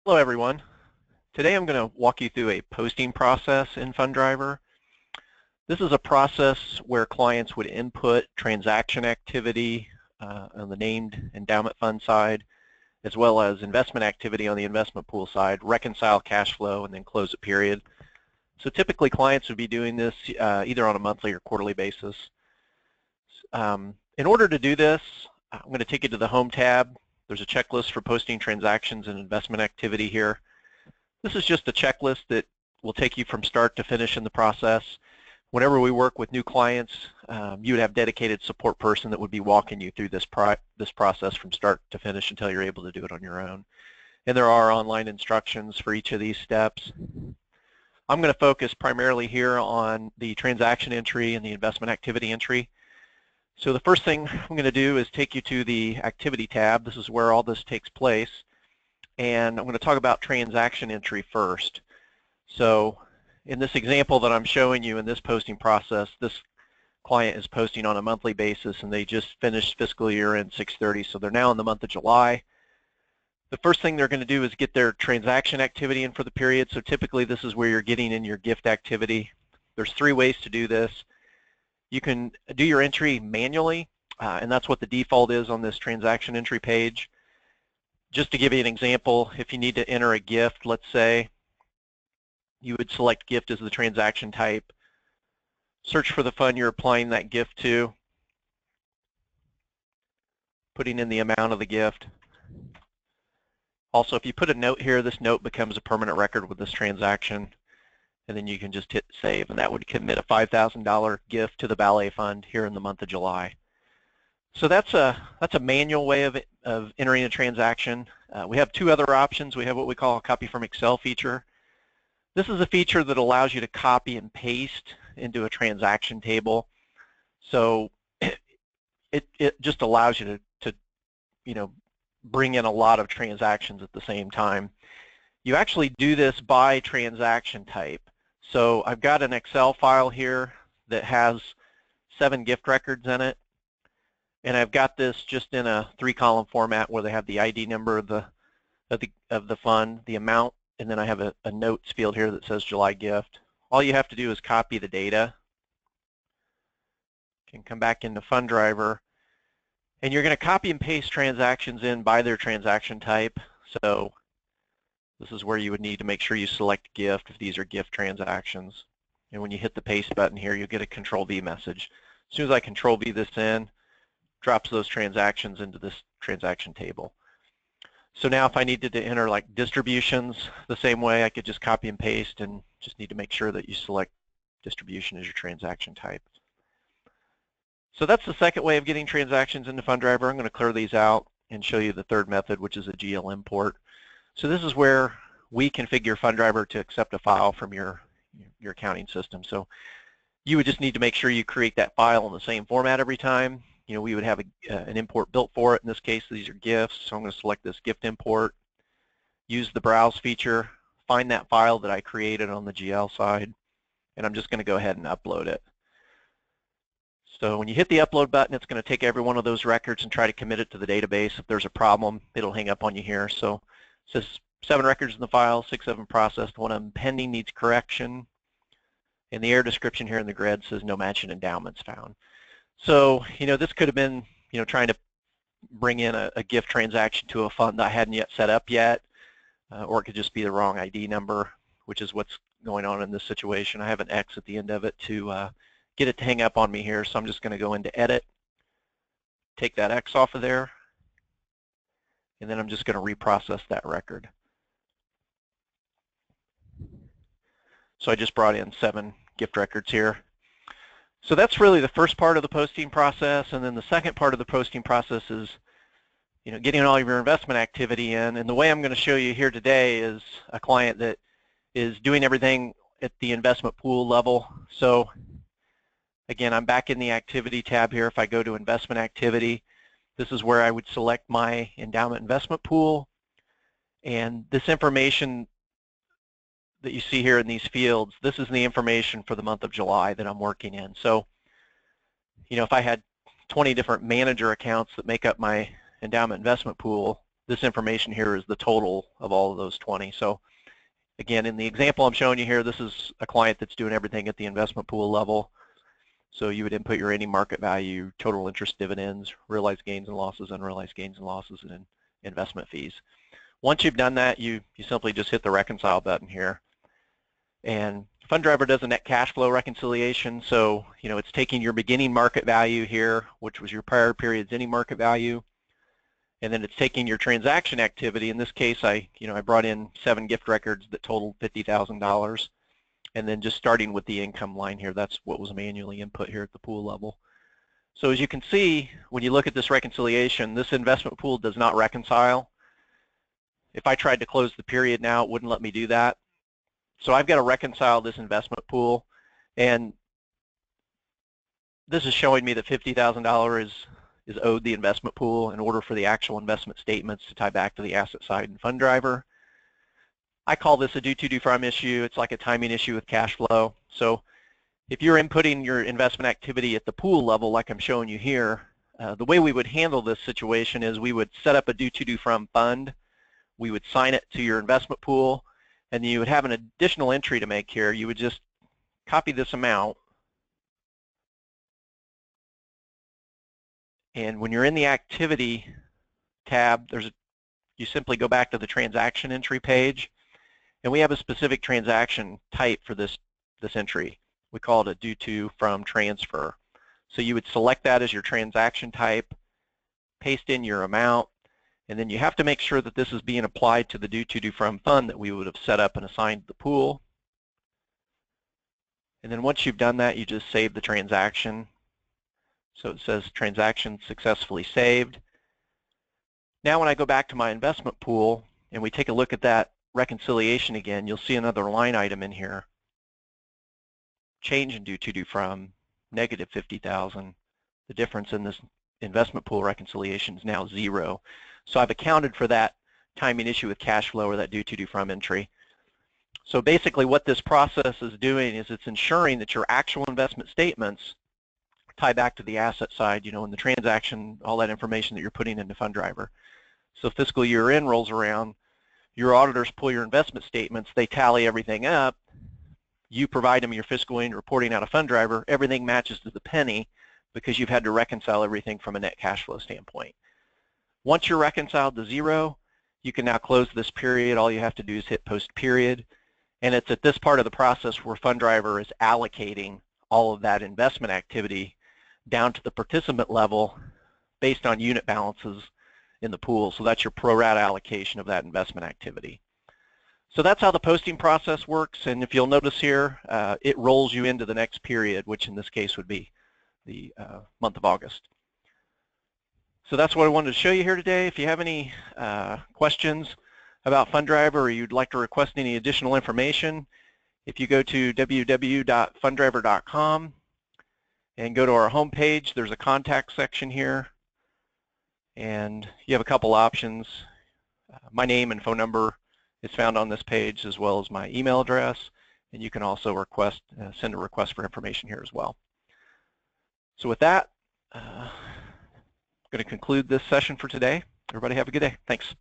Hello everyone. Today I'm going to walk you through a posting process in Fundriver. This is a process where clients would input transaction activity on the named endowment fund side, as well as investment activity on the investment pool side, reconcile cash flow, and then close a period. So typically clients would be doing this either on a monthly or quarterly basis. In order to do this, I'm going to take you to the Home tab. There's a checklist for posting transactions and investment activity here. This is just a checklist that will take you from start to finish in the process. Whenever we work with new clients, you would have a dedicated support person that would be walking you through this process from start to finish until you're able to do it on your own. And there are online instructions for each of these steps. I'm going to focus primarily here on the transaction entry and the investment activity entry. So the first thing I'm going to do is take you to the Activity tab. This is where all this takes place. And I'm going to talk about transaction entry first. So in this example that I'm showing you in this posting process, this client is posting on a monthly basis, and they just finished fiscal year end 6/30, so they're now in the month of July. The first thing they're going to do is get their transaction activity in for the period. So typically this is where you're getting in your gift activity. There's three ways to do this. You can do your entry manually, and that's what the default is on this transaction entry page. Just to give you an example, if you need to enter a gift, let's say, you would select gift as the transaction type, search for the fund you're applying that gift to, putting in the amount of the gift. Also, if you put a note here, this note becomes a permanent record with this transaction, and then you can just hit save, and that would commit a $5,000 gift to the ballet fund here in the month of July. So that's a manual way of entering a transaction. We have two other options. We have what we call a copy from Excel feature. This is a feature that allows you to copy and paste into a transaction table. So it just allows you to bring in a lot of transactions at the same time. You actually do this by transaction type. So I've got an Excel file here that has 7 gift records in it. And I've got this just in a 3-column format where they have the ID number of the fund, the amount, and then I have a notes field here that says July gift. All you have to do is copy the data. You can come back into Fundriver, and you're going to copy and paste transactions in by their transaction type. So this is where you would need to make sure you select gift if these are gift transactions. And when you hit the paste button here, you'll get a Control-V message. As soon as I Control-V this in, drops those transactions into this transaction table. So now if I needed to enter like distributions the same way, I could just copy and paste and just need to make sure that you select distribution as your transaction type. So that's the second way of getting transactions into Fundriver. I'm going to clear these out and show you the third method, which is a GL import. So this is where we configure Fundriver to accept a file from your accounting system. So you would just need to make sure you create that file in the same format every time. We would have an import built for it. In this case, these are gifts, so I'm going to select this gift import, use the browse feature, find that file that I created on the GL side, and I'm just going to go ahead and upload it. So when you hit the upload button, it's going to take every one of those records and try to commit it to the database. If there's a problem, it'll hang up on you here. So it says 7 records in the file, 6 of them processed, 1 of them pending needs correction, and the error description here in the grid says no matching endowments found. So, this could have been, trying to bring in a gift transaction to a fund that I hadn't yet set up yet, or it could just be the wrong ID number, which is what's going on in this situation. I have an X at the end of it to get it to hang up on me here, so I'm just going to go into Edit, take that X off of there, and then I'm just going to reprocess that record. So I just brought in 7 gift records here. So that's really the first part of the posting process, and then the second part of the posting process is, getting all of your investment activity in. And the way I'm going to show you here today is a client that is doing everything at the investment pool level. So again, I'm back in the Activity tab here. If I go to Investment Activity, this is where I would select my endowment investment pool, and this information that you see here in these fields, this is the information for the month of July that I'm working in. So, if I had 20 different manager accounts that make up my endowment investment pool, this information here is the total of all of those 20. So again, in the example I'm showing you here, this is a client that's doing everything at the investment pool level. So you would input your ending market value, total interest dividends, realized gains and losses, unrealized gains and losses, and investment fees. Once you've done that, you simply just hit the reconcile button here. And Fundriver does a net cash flow reconciliation, so it's taking your beginning market value here, which was your prior period's ending market value, and then it's taking your transaction activity. In this case, I brought in 7 gift records that totaled $50,000, and then just starting with the income line here, that's what was manually input here at the pool level. So as you can see, when you look at this reconciliation, this investment pool does not reconcile. If I tried to close the period now, it wouldn't let me do that. So I've got to reconcile this investment pool, and this is showing me that $50,000 is owed the investment pool in order for the actual investment statements to tie back to the asset side in Fundriver. I call this a due to, due from issue. It's like a timing issue with cash flow. So if you're inputting your investment activity at the pool level, like I'm showing you here, the way we would handle this situation is we would set up a due to, due from fund. We would sign it to your investment pool, and then you would have an additional entry to make here. You would just copy this amount, and when you're in the activity tab, you simply go back to the transaction entry page, and we have a specific transaction type for this entry. We call it a due to, from, transfer. So you would select that as your transaction type, paste in your amount, and then you have to make sure that this is being applied to the due to, due from fund that we would have set up and assigned the pool. And then once you've done that, you just save the transaction. So it says transaction successfully saved. Now when I go back to my investment pool and we take a look at that reconciliation again, you'll see another line item in here. Change in due to, due from, negative 50,000. The difference in this investment pool reconciliation is now 0. So I've accounted for that timing issue with cash flow, or that due to, due from entry. So basically what this process is doing is it's ensuring that your actual investment statements tie back to the asset side, in the transaction, all that information that you're putting into Fundriver. So fiscal year end rolls around, your auditors pull your investment statements, they tally everything up, you provide them your fiscal end reporting out of Fundriver, everything matches to the penny because you've had to reconcile everything from a net cash flow standpoint. Once you're reconciled to 0, you can now close this period. All you have to do is hit post period, and it's at this part of the process where Fundriver is allocating all of that investment activity down to the participant level based on unit balances in the pool. So that's your pro rata allocation of that investment activity. So that's how the posting process works, and if you'll notice here, it rolls you into the next period, which in this case would be the month of August. So that's what I wanted to show you here today. If you have any questions about Fundriver, or you'd like to request any additional information, if you go to www.fundriver.com and go to our home page, there's a contact section here, and you have a couple options. My name and phone number is found on this page, as well as my email address, and you can also send a request for information here as well. So with that, I'm going to conclude this session for today. Everybody have a good day. Thanks.